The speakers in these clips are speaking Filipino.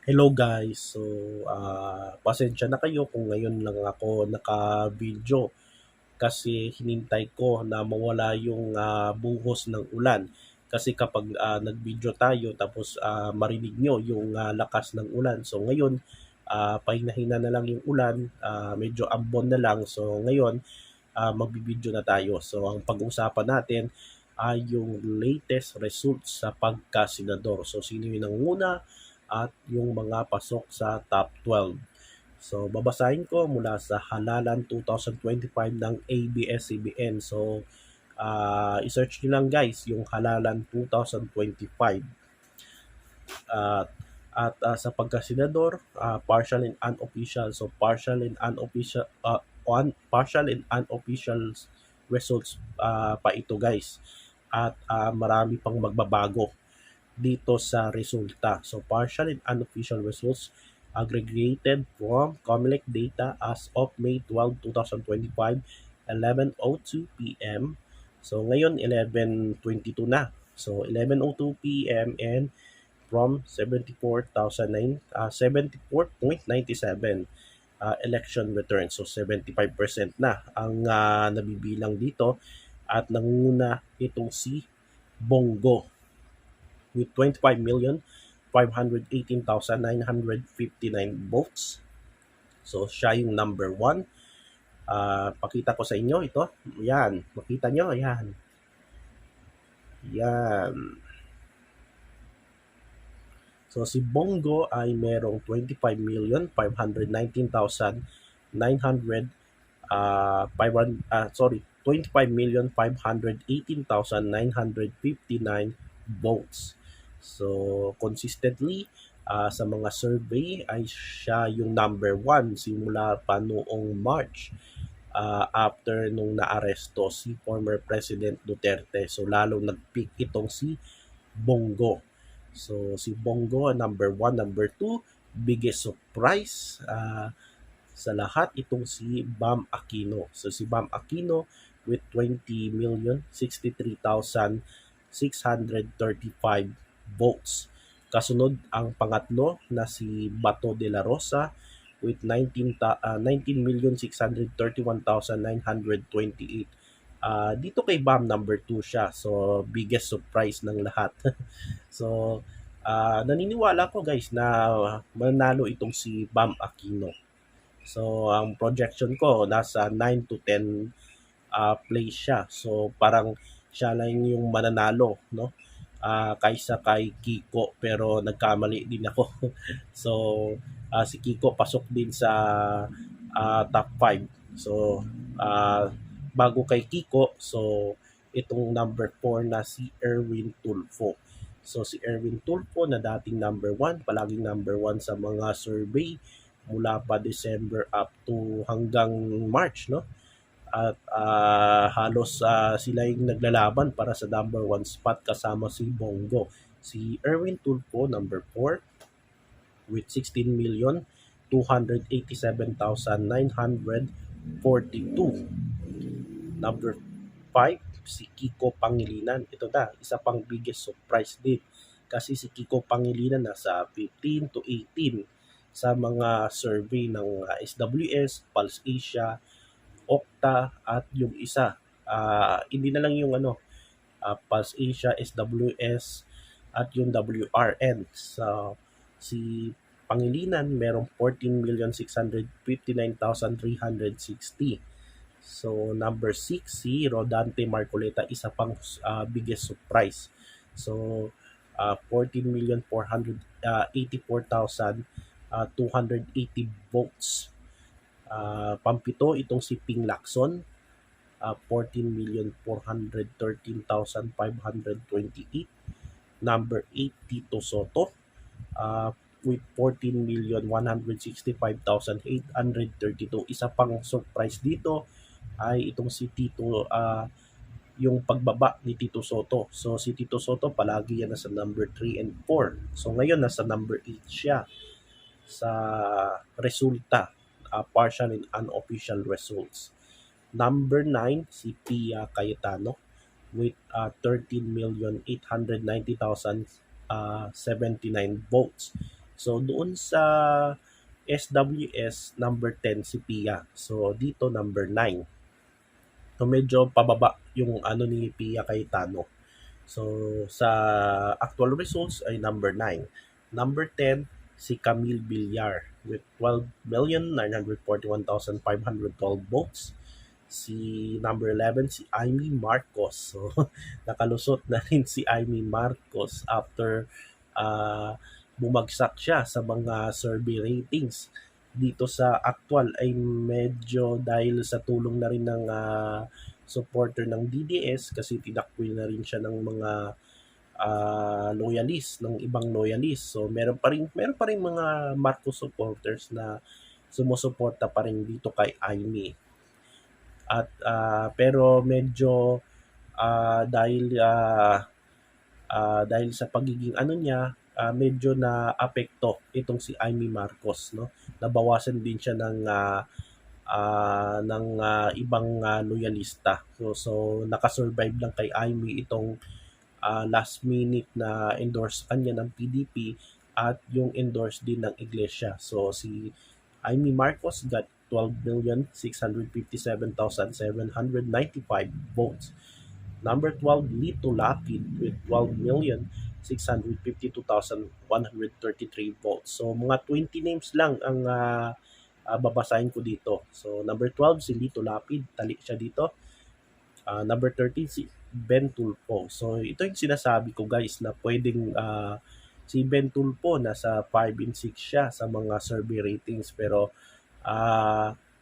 Hello guys. So, pasensya na kayo kung ngayon lang ako naka-video kasi hinintay ko na mawala yung buhos ng ulan. Kasi kapag nag-video tayo tapos marinig nyo yung lakas ng ulan. So ngayon, pahina-hina na lang yung ulan, medyo ambon na lang. So ngayon, magbibideo na tayo. So ang pag-uusapan natin ay yung latest results sa pagka-senador. So sino yung nanguna at yung mga pasok sa top 12. So babasahin ko mula sa halalan 2025 ng ABS-CBN. So i-search nyo lang guys yung halalan 2025. Sa pagkasenador, partial and unofficial. So partial and unofficial results pa ito guys. At marami pang magbabago dito sa resulta. So partial and unofficial results aggregated from COMELEC data as of May 12, 2025, 11:02 p.m. So ngayon 11:22 na. So 11:02 p.m. and from 74.97 election returns. So 75% na ang nabibilang dito at nangunguna itong si Bongo with 25,518,959 votes. So siya yung number 1. Pakita ko sa inyo ito. Yan, makita nyo, yan. Yan. So si Bongo ay merong 25,518,959 votes. So consistently sa mga survey ay siya yung number 1 simula pa noong March after nung naaresto si former President Duterte. So lalo nag-peak itong si Bongo. So si Bongo number 1, number 2, biggest surprise sa lahat itong si Bam Aquino. So si Bam Aquino with 20,063,635 votes. Kasunod ang pangatlo na si Bato de la Rosa with 19,631,928. Dito kay Bam number 2 siya. So biggest surprise ng lahat. So naniniwala ko guys na manalo itong si Bam Aquino. So ang projection ko nasa 9 to 10 place siya. So parang siya lang yung mananalo, no? Kaysa kay Kiko, pero nagkamali din ako. So si Kiko pasok din sa top 5. So bago kay Kiko, so itong number 4 na si Erwin Tulfo. So si Erwin Tulfo na dating number 1, palaging number 1 sa mga survey mula pa December up to hanggang March, no? At halos sila yung naglalaban para sa number 1 spot kasama si Bongo. Si Erwin Tulfo number 4 with 16,287,942. Number 5 si Kiko Pangilinan. Ito na, isa pang biggest surprise din. Kasi si Kiko Pangilinan nasa 15 to 18 sa mga survey ng SWS, Pulse Asia, Okta at yung isa. Hindi na lang yung Pulse Asia, SWS at yung WRN. So si Pangilinan merong 14,659,360. So number 6 si Rodante Marcoleta, isa pang biggest surprise. So 14,484,280 votes. Pampito itong si Ping Lacson, 14,413,528. Number 8 Tito Soto with 14,165,832. Isa pang surprise dito ay itong si Tito, yung pagbaba ni Tito Soto. So si Tito Soto palagi yan nasa number 3 and 4. So ngayon nasa number 8 siya sa resulta, partial and unofficial results. Number 9 si Pia Cayetano with 13,890,079 votes. So doon sa SWS, number 10 si Pia. So dito number 9. So medyo pababa yung ano ni Pia kay Tano. So sa actual results ay number 9. Number 10 si Camille Villar with 12,941,512 votes. Si number 11 si Amy Marcos. So nakalusot na rin si Amy Marcos after bumagsak siya sa mga survey ratings. Dito sa actual ay medyo dahil sa tulong na rin ng supporter ng DDS kasi tinakwil na rin siya ng mga loyalist, ng ibang loyalist. So meron pa rin mga Marcos supporters na sumusuporta pa rin dito kay Amy. At pero medyo dahil sa pagiging ano niya, medyo na apekto itong si Amy Marcos, no? Nabawasan din siya ng ibang loyalista. So nakasurvive lang kay Amy itong last minute na endorse kanya ng PDP at yung endorse din ng Iglesia. So si Amy Marcos got 12,657,795 votes. Number 12, Lito Lapid with 12,652,133 votes. So mga 20 names lang ang babasahin ko dito. So number 12 si Lito Lapid, tali siya dito. Number 13 si Ben Tulfo. So ito yung sinasabi ko guys na pwedeng si Ben Tulfo nasa 5 and 6 siya sa mga survey ratings pero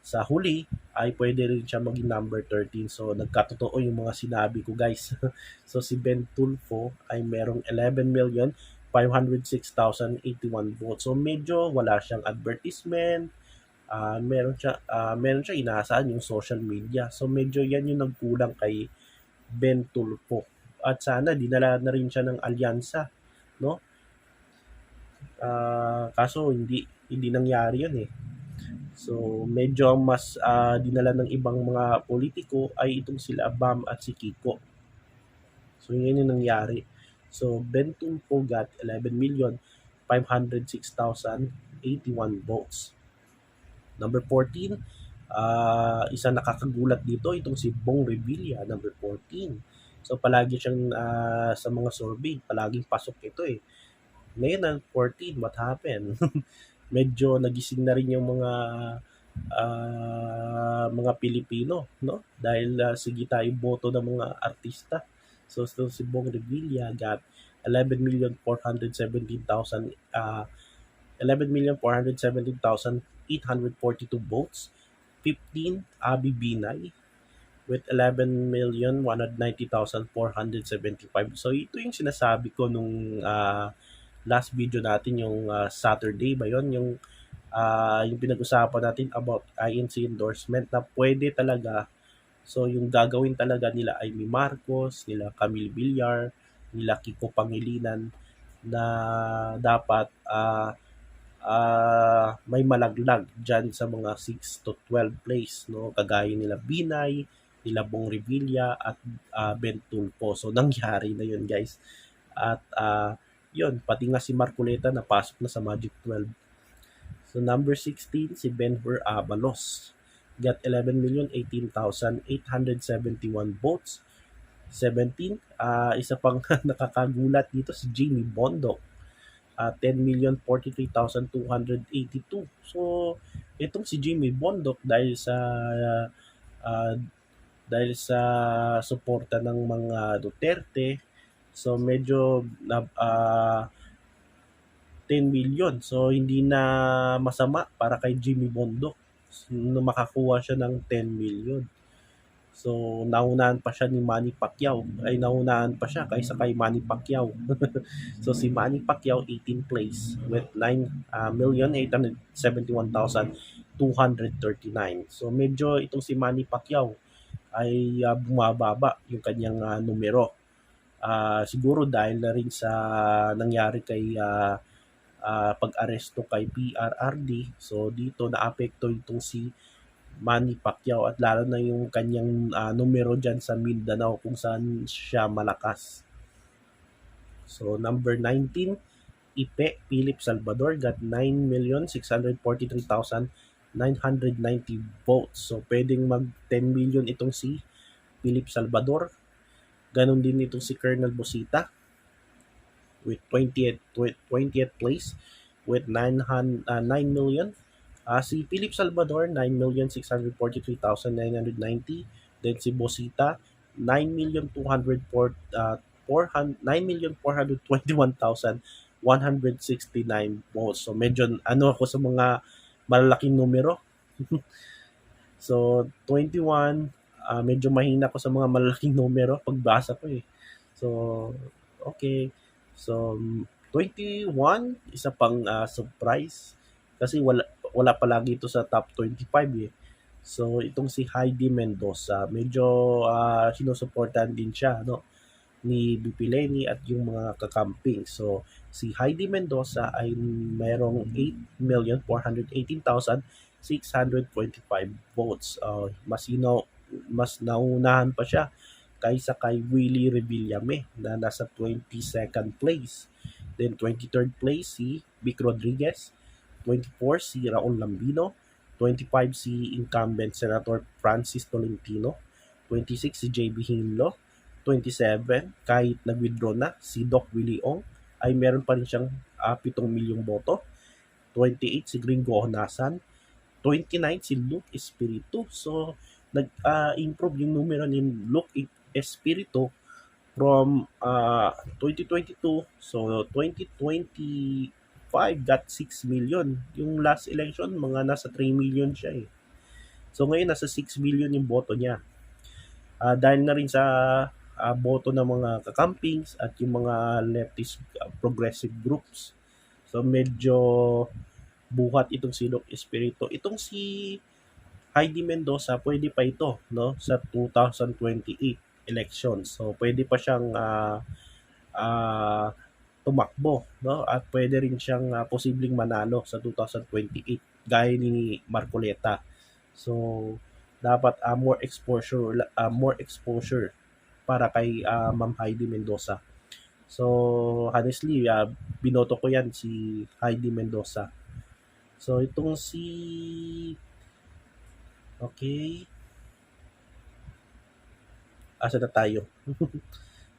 sa huli ay pwede rin siya maging number 13. So nagkatotoo yung mga sinabi ko guys. So si Ben Tulfo ay merong 11,506,081 votes. So medyo wala siyang advertisement. Meron siya inaasahan yung social media. So medyo yan yung nagkulang kay Ben Tulfo. At sana dinala na rin siya ng alyansa, no? Kaso hindi nangyari yun eh. So medyo mas dinala ng ibang mga politiko ay itong sila Bam at si Kiko. So yun yung nangyari. So Ben Tulfo got 11,506,081 votes. Number 14, isa nakakagulat dito itong si Bong Revilla, number 14. So palagi siyang sa mga survey, palaging pasok ito eh. Ngayon ang 14, what happened? Medyo nagising na rin yung mga Pilipino, no? Dahil sige tayo boto ng mga artista. So si Bong Revilla got 11,417,842 votes. 15, Abby Binay with 11,190,475. So ito yung sinasabi ko nung last video natin, yung Saturday ba yun? Yung pinag-usapan natin about INC endorsement na pwede talaga. So yung gagawin talaga nila ay Amy Marcos, nila Camille Villar, nila Kiko Pangilinan na dapat may malaglag dyan sa mga 6 to 12 place, no? Kagaya nila Binay, nila Bong Revilla at Ben Tulfo. So nangyari na yun guys. At yun, pati nga si Marcoleta napasok na sa Magic 12. So number 16 si Benhur Abalos got 11,018,871 votes. 17, isa pang nakakagulat dito si Jamie Bondoc, 10,043,282. So itong si Jamie Bondoc dahil sa suporta ng mga Duterte, so medyo 10 million. So hindi na masama para kay Jimmy Bondoc na makakuha siya ng 10 million. So naunahan pa siya ni Manny Pacquiao. Naunahan pa siya kaysa kay Manny Pacquiao. So si Manny Pacquiao 18th place with 9,871,239. So medyo itong si Manny Pacquiao ay bumababa yung kanyang numero. Siguro dahil na rin sa nangyari kay pag-aresto kay PRRD. So dito naapekto itong si Manny Pacquiao at lalo na yung kanyang numero dyan sa Mindanao kung saan siya malakas. So number 19 Ipe Philip Salvador got 9,643,990 votes. So, pwedeng mag 10 million itong si Philip Salvador. Ganon din itong si Colonel Busita with 20th place with 9 million. Si Philip Salvador, 9,643,990. Then si Bosita, 9,421,169 votes. So medyo ano ako sa mga malalaking numero. So 21, medyo mahina ko sa mga malalaking numero pagbasa ko eh. So okay. So 21, isa pang surprise kasi wala palagi ito sa top 25 eh. So itong si Heidi Mendoza, medyo sinusuportahan din siya no ni BP Lenny at yung mga kakamping. So si Heidi Mendoza ay mayroong 8,418,625 votes. Mas naunahan pa siya kaysa kay Willie Revillame na nasa 22nd place. Then 23rd place si Vic Rodriguez, 24 si Raul Lambino, 25 si incumbent Senator Francis Tolentino, 26 si JB Hinlo, 27 kahit nag-withdraw na si Doc Willie Ong ay meron pa rin siyang 7 milyong boto, 28 si Gringo Honasan, 29 si Luke Espiritu. So nag-improve yung numero ni Luke Espiritu from 2022. So 2025 got 6 million. Yung last election, mga nasa 3 million siya eh. So ngayon nasa 6 million yung boto niya. Dahil na rin sa boto ng mga kakampings at yung mga leftist progressive groups. So medyo buhat itong si Luke Espiritu. Itong si Heidi Mendoza, pwede pa ito no sa 2028 elections. So pwede pa siyang uh, tumakbo no at pwede rin siyang posibleng manalo sa 2028 gaya ni Marcoleta. So dapat more exposure para kay Ma'am Heidi Mendoza. So honestly, binoto ko yan si Heidi Mendoza. So itong si okay, asa na tayo?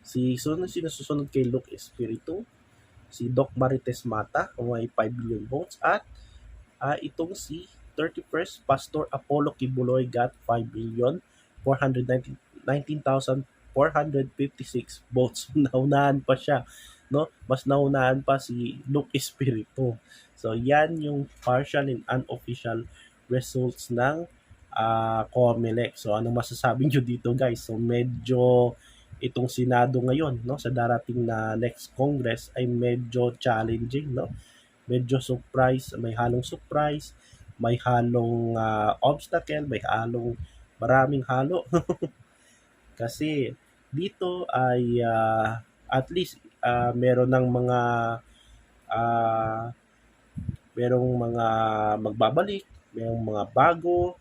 Sinusunod kay Luke Espiritu, si Doc Marites Mata, kung may 5 billion votes, at itong si 31st Pastor Apollo Kibuloy got 5,419,456 votes. Naunahan pa siya, no? Mas naunahan pa si Luke Espiritu. So, yan yung partial and unofficial results ng COMELEC. So, ano masasabi nyo dito, guys? So, medyo itong Senado ngayon, no, sa darating na next Congress ay medyo challenging, no? Medyo may halong surprise, may halong obstacle, may halong maraming halo. Kasi dito ay at least meron ng mga uh, merong mga magbabalik, merong mga bago,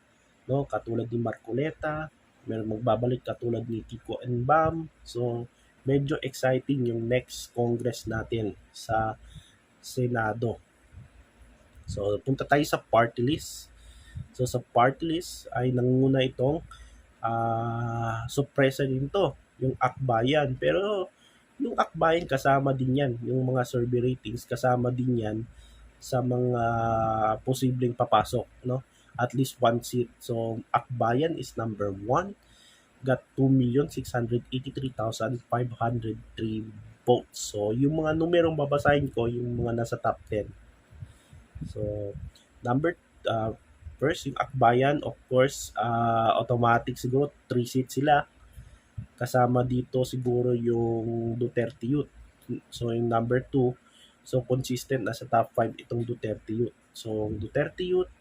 no, katulad ni Marcoleta, merong magbabalik katulad ni Kiko and Bam. So medyo exciting yung next Congress natin sa Senado. So, punta tayo sa party list. So, sa party list ay nanguna itong sorpresa din to, yung Akbayan. Pero, yung Akbayan kasama din yan. Yung mga survey ratings kasama din yan sa mga posibleng papasok, no? At least one seat. So, Akbayan is number 1. Got 2,683,503 votes. So, yung mga numerong babasahin ko, yung mga nasa top 10. So, number first, yung Akbayan, of course, automatic siguro, 3 seats sila. Kasama dito siguro yung Duterte Youth. So, yung number 2, so consistent na sa top 5 itong Duterte Youth. So, Duterte Youth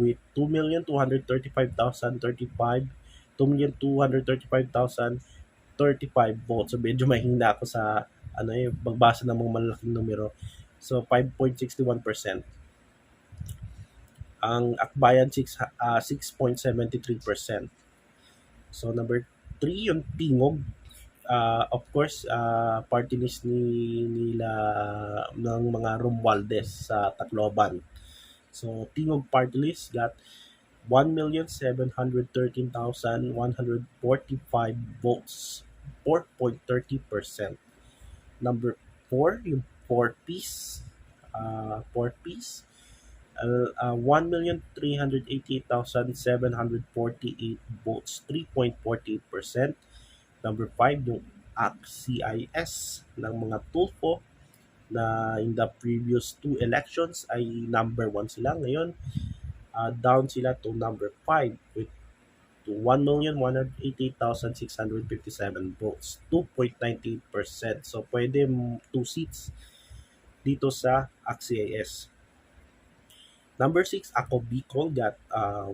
with 2,235,035, 2,235,035 votes. So, medyo mahina ako sa magbasa ng mga malalaking numero. So 5.61%. Ang Akbayan 6.73%. So number 3 yung Tingog Of course, party list nila ng mga Romualdez sa Tacloban. So, Tingog party list got 1,713,145 votes, 4.30%. Number 4, yung 1,388,748 votes, 3.48%. Number 5, yung ACT-CIS ng mga Tulfo na in the previous two elections ay number 1 sila. Ngayon, down sila to number 5 with to 1,188,657 votes, 2.98%. So, pwede 2 seats dito sa ACT-CIS. Number 6, Ako Bicol got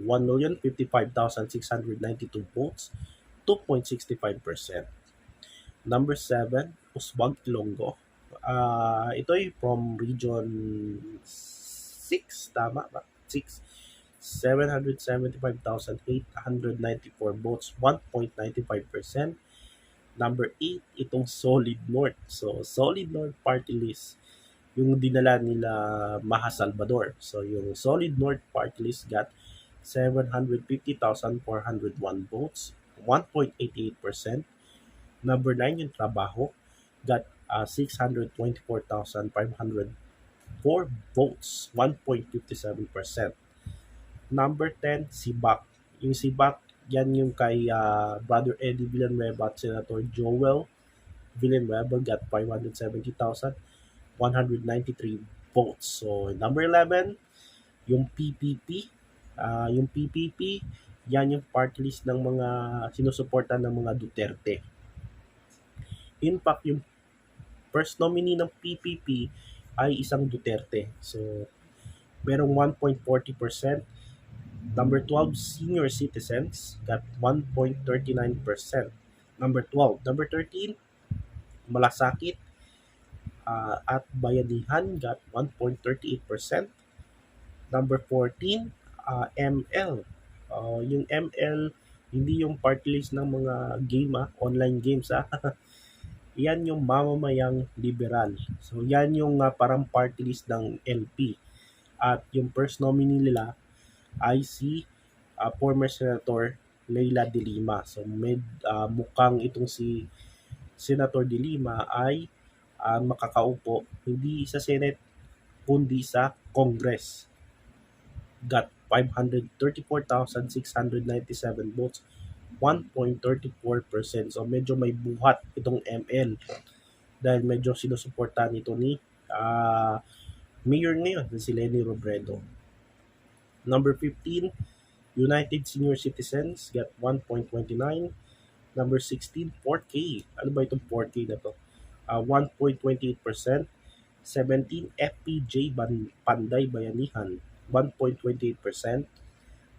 1,055,692 votes, 2.65%. Number 7, Uswag Ilonggo. Ito ay from Region 6, tama ba? 6. 775,894 votes, 1.95%. Number 8, itong Solid North. So, Solid North Party List, yung dinala nila Maha Salvador. So, yung Solid North Party List got 750,401 votes, 1.88%. Number 9, yung Trabaho, got 624,504 votes, 1.57%. Number 10, Sibak. Yung Sibak, yan yung kay Brother Eddie Villanueva at Senator Joel Villanueva got 570,193 votes. So, number 11, yung PPP. Yung PPP, yan yung party list ng mga sinusuporta ng mga Duterte. In fact, yung first nominee ng PPP ay isang Duterte. So, merong 1.40%. Number 12, senior citizens got 1.39%. Number 12. Number 13, Malasakit at Bayanihan got 1.38%. Number 14, ML. Yung ML, hindi yung party list ng mga game, online games. Yan yung mamamayang liberal. So, yan yung parang party list ng LP. At yung first nominee nila ay si former Senator Leila de Lima. So, mukhang itong si Senator de Lima ay makakaupo hindi sa Senate kundi sa Congress. Got 534,697 votes, 1.34%. So, medyo may buhat itong ML dahil medyo sinusuportahan ito ni Mayor ngayon na si Leni Robredo. Number 15, United Senior Citizens got 1.29. Number 16, 4K. Ano ba itong 4K na to? 1.28%. 17, FPJ Panday Bayanihan, 1.28%.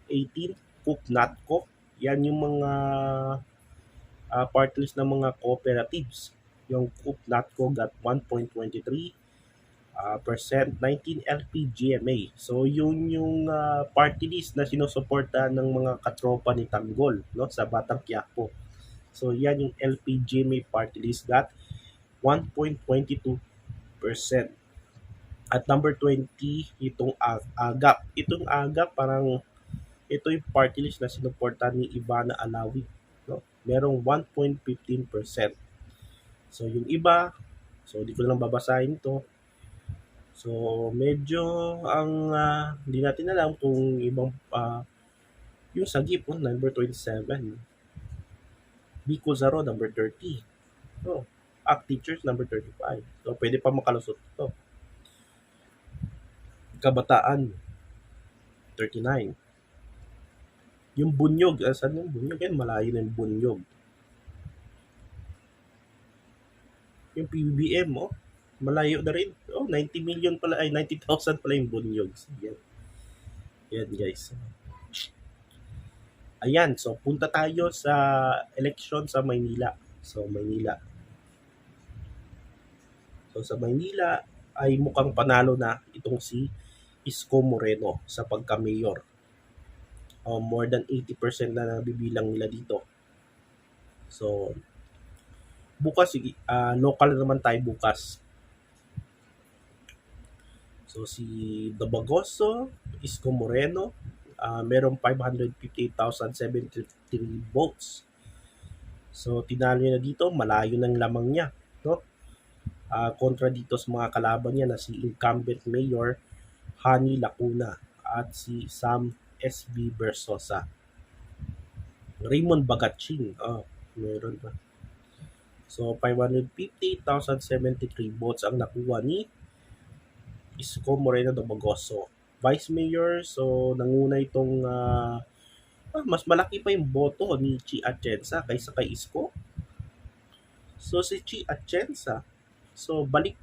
18, Coop-Natco. Yan yung mga party list ng mga cooperatives. Yung Coop-Natco got 1.23%. 19 LPGMA. So yun yung party list na sinusuporta ng mga katropa ni Tanggol, no, sa Batang Quiapo. So yan yung LPGMA party list got 1.22%. At number 20, itong AGAP. Itong AGAP parang ito yung party list na sinuporta ni Ivana Alawi, no? Merong 1.15%. So yung iba, so di ko lang babasahin to. So, medyo ang hindi natin alam kung ibang yung Sagip, number 27. Bicol Zaro, number 30. So, Act Teachers, number 35. So, pwede pa makalusot ito. Kabataan, 39. Yung Bunyog, saan yung Bunyog? Yan, malayo na yung Bunyog. Yung PBBM, malayo na rin. 90 million pala, ay 90,000 pala yung Bunyog. So, yan guys. Ayan, so punta tayo sa election sa Maynila. So, sa Maynila ay mukhang panalo na itong si Isko Moreno sa pagka-mayor. More than 80% na nabibilang nila dito. So, Bukas, local naman tayo bukas. So si Dabagoso, Isko Moreno, merong 558,073 votes. So tinalo niya na dito, malayo ng lamang niya, no? Kontra dito sa mga kalaban niya na si incumbent mayor Hani Lacuna at si Sam SB Bersosa. Raymond Bagatching, meron pa. So 558,073 votes ang nakuha ni Isko Moreno Domagoso. Vice Mayor, so nanguna itong mas malaki pa yung boto ni Chi Atienza kaysa kay Isko. So si Chi Atienza, so balik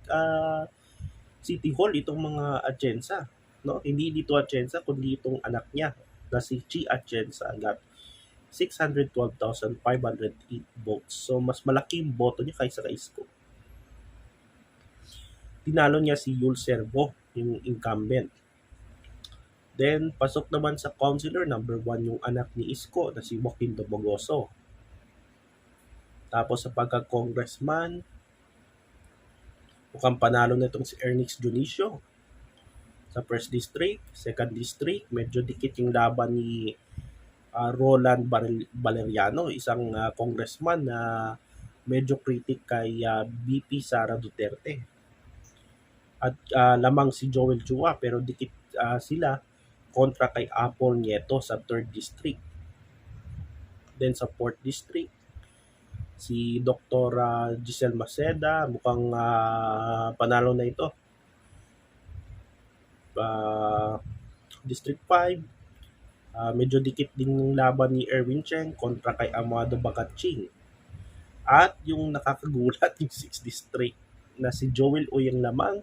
City Hall itong mga Atienza, no? Hindi dito Atienza kundi itong anak niya na si Chi Atienza got 612,508 votes. So mas malaki yung boto niya kaysa kay Isko. Tinalo niya si Yul Servo, yung incumbent. Then, pasok naman sa councilor, number 1 yung anak ni Isko na si Joaquin Domogoso. Tapos sa pagka-congressman, mukhang panalo na itong si Ernix Junicio. Sa 1st District, 2nd District, medyo dikit yung laban ni Roland Valeriano, isang congressman na medyo critic kay VP Sara Duterte. At lamang si Joel Chua, pero dikit sila kontra kay Apple Nieto sa 3rd District. Then sa 4th District, si Dr. Giselle Maceda, mukhang panalo na ito. District 5, medyo dikit din yung laban ni Erwin Cheng kontra kay Amado Bagatching. At yung nakakagulat yung 6th District na si Joel Uyang lamang,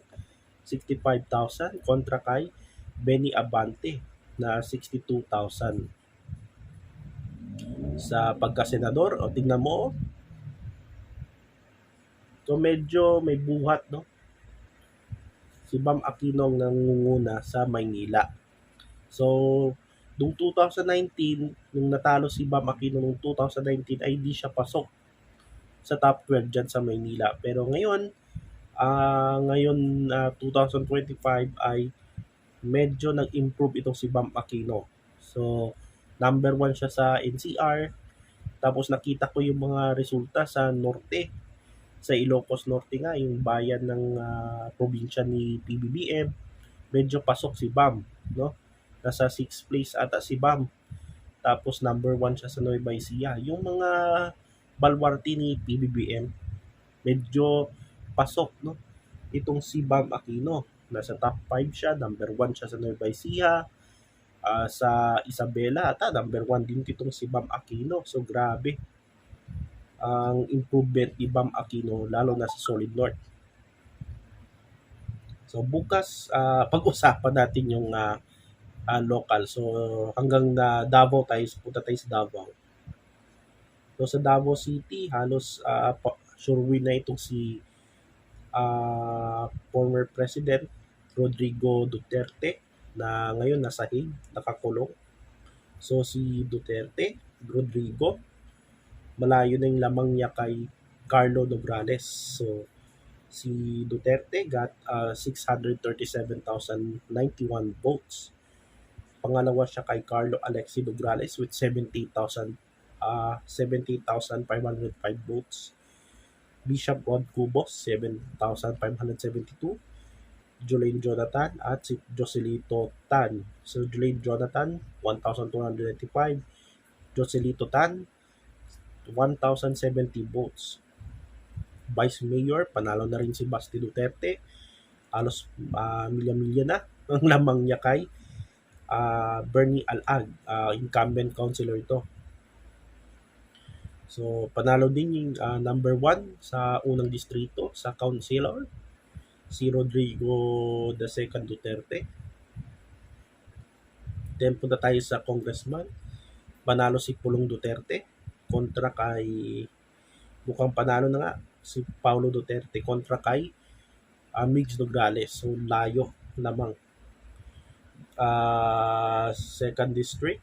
65,000 kontra kay Benny Abante na 62,000. Sa pagkasenador, o tingnan mo, so medyo may buhat, no? Si Bam Aquino ang nangunguna sa Maynila. So, noong 2019, nung natalo si Bam Aquino noong 2019, ay di siya pasok sa top 12 dyan sa Maynila. Pero ngayon, 2025 ay medyo nag-improve itong si Bam Aquino. So, number 1 siya sa NCR. Tapos nakita ko yung mga resulta sa Norte. Sa Ilocos Norte nga, yung bayan ng probinsya ni PBBM, medyo pasok si Bam, no? Nasa 6th place ata si Bam. Tapos number 1 siya sa Nueva Ecija. Yung mga balwarte ni PBBM, medyo pasok, no? Itong si Bam Aquino, nasa top 5 siya, number 1 siya sa Nueva Ecija. Sa Isabela, ata number 1 din itong si Bam Aquino. So grabe ang improvement ni Bam Aquino, lalo na sa Solid North. So bukas, pag-usapan natin yung local. So hanggang Davao tayo, punta tayo sa Davao. So sa Davao City, halos sure win na itong si former President Rodrigo Duterte na ngayon nasa Hague, nakakulong. So si Duterte, Rodrigo, malayo na yung lamang niya kay Carlo Nograles. So si Duterte got 637,091 votes. Pangalawa siya kay Carlo Alexi Nograles with 70,505 votes. Bishop Rod Cubos, 7,572. Jolaine Jonathan at si Joselito Tan. So Jolaine Jonathan, 1,295. Joselito Tan, 1,070 votes. Vice Mayor, panalo na rin si Basti Duterte. Halos milya-milya na ang lamang niya kay Bernie Alag, incumbent councilor ito. So, panalo din yung number 1 sa unang distrito sa councilor, si Rodrigo II Duterte. Then, punta tayo sa congressman. Panalo si Pulong Duterte kontra kay, mukhang panalo na nga, si Paulo Duterte kontra kay Migs Nograles. So, layo lamang. Second District,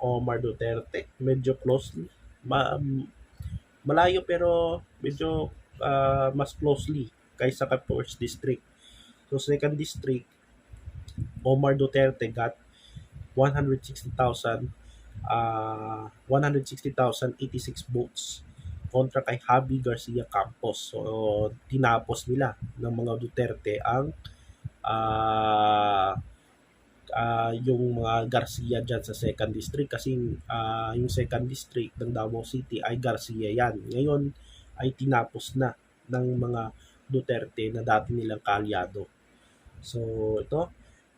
Omar Duterte, medyo closely. Malayo pero medyo mas closely kaysa kay First District. So second district, Omar Duterte got 160,000 160,086 votes kontra kay Javi Garcia Campos. So tinapos nila ng mga Duterte ang ah, yung mga Garcia dyan sa second district kasi yung second district ng Davao City ay Garcia yan. Ngayon ay tinapos na ng mga Duterte na dati nilang kaalyado. So ito,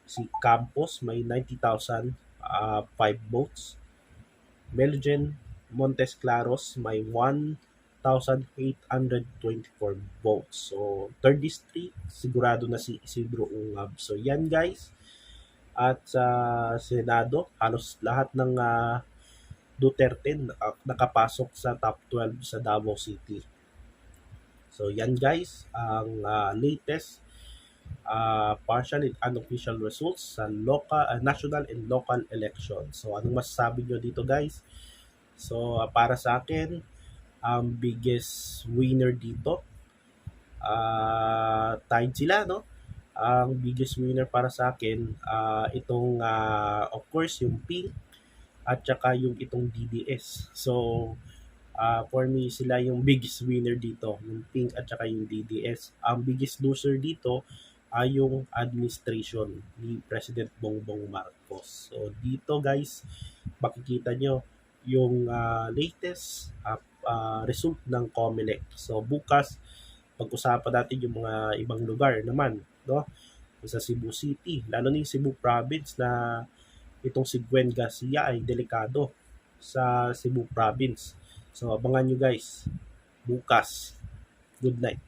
si Campos may 90,000 5 votes. Melgen Montes Claros may 1,824 votes. So third district sigurado na si Isidro Ungab. So yan guys. At sa Senado, halos lahat ng Duterte nakapasok sa top 12 sa Davao City. So yan guys, ang latest partial and unofficial results sa national and local election. So anong masasabi nyo dito guys? So para sa akin, ang biggest winner dito, tied sila, no? Ang biggest winner para sa akin, itong of course yung Pink at saka yung itong DDS. So for me, sila yung biggest winner dito, yung Pink at saka yung DDS. Ang biggest loser dito ay yung administration ni President Bongbong Marcos. So dito guys, makikita nyo yung latest result ng COMELEC. So bukas, pag-usapan natin yung mga ibang lugar naman, no? Sa Cebu City, lalo na yung Cebu Province na itong si Gwen Garcia ay delikado sa Cebu Province. So abangan nyo guys bukas. Good night.